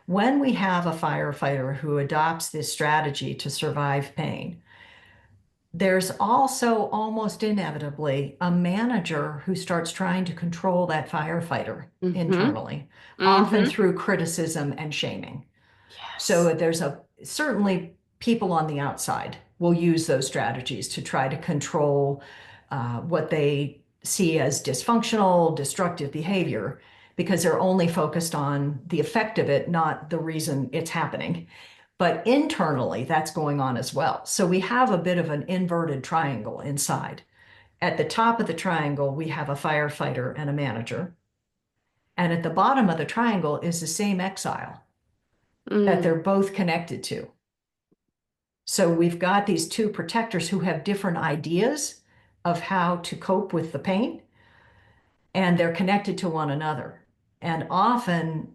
When we have a firefighter who adopts this strategy to survive pain, there's also almost inevitably a manager who starts trying to control that firefighter Mm-hmm. internally, often Mm-hmm. through criticism and shaming. Yes. So there's a certainly people on the outside will use those strategies to try to control what they see as dysfunctional, destructive behavior because they're only focused on the effect of it, not the reason it's happening. But internally, that's going on as well. So we have a bit of an inverted triangle inside. At the top of the triangle, we have a firefighter and a manager. And at the bottom of the triangle is the same exile that Mm. they're both connected to. So we've got these two protectors who have different ideas of how to cope with the pain, and they're connected to one another. And often,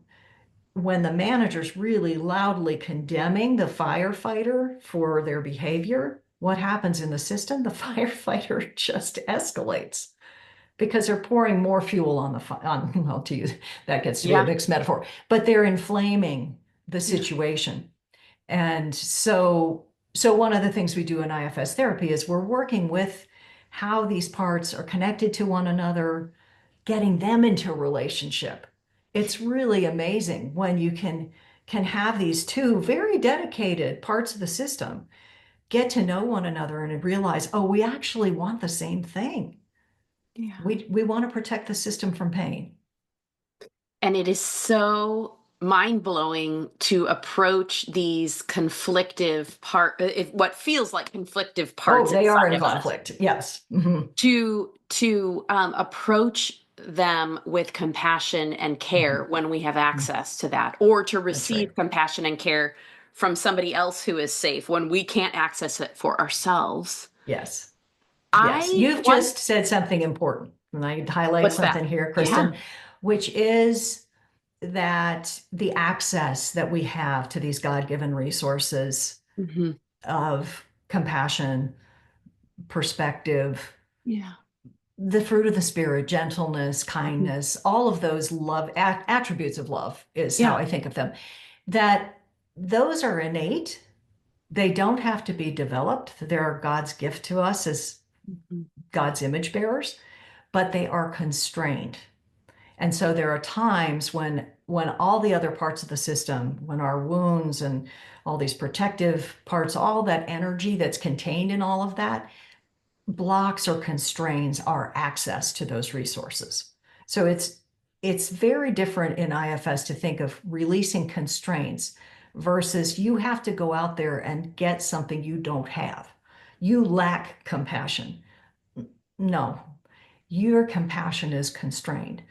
when the manager's really loudly condemning the firefighter for their behavior, what happens in the system? The firefighter just escalates because they're pouring more fuel on well, to use that gets to be a Yeah. mixed metaphor, but they're inflaming the Yeah. situation. And so one of the things we do in IFS therapy is we're working with how these parts are connected to one another, getting them into a relationship. It's really amazing when you can have these two very dedicated parts of the system get to know one another and realize, oh, we actually want the same thing. Yeah. We want to protect the system from pain. And it is so mind-blowing to approach these what feels like conflictive Oh, parts they are inside in of us, conflict. Yes. Mhm. to approach them with compassion and care Mhm. when we have Mhm. access to that, or to That's right. receive compassion and care from somebody else who is safe when we can't access it for ourselves. Yes. Yes, I you've want just said something important, and I highlight What's that? something here, Yeah. Kristen, which is that the access that we have to these God-given resources Hmm. of compassion, perspective, Yeah. the fruit of the spirit, gentleness, Mhm. kindness, all of those love attributes of love is how Yeah. I think of them, that those are innate. They don't have to be developed. They're God's gift to us as Mhm. God's image bearers, but they are constrained. And so there are times when all the other parts of the system, when our wounds and all these protective parts, all that energy that's contained in all of that blocks or constrains our access to those resources. So it's very different in IFS to think of releasing constraints versus you have to go out there and get something you don't have. You lack compassion. No, your compassion is constrained.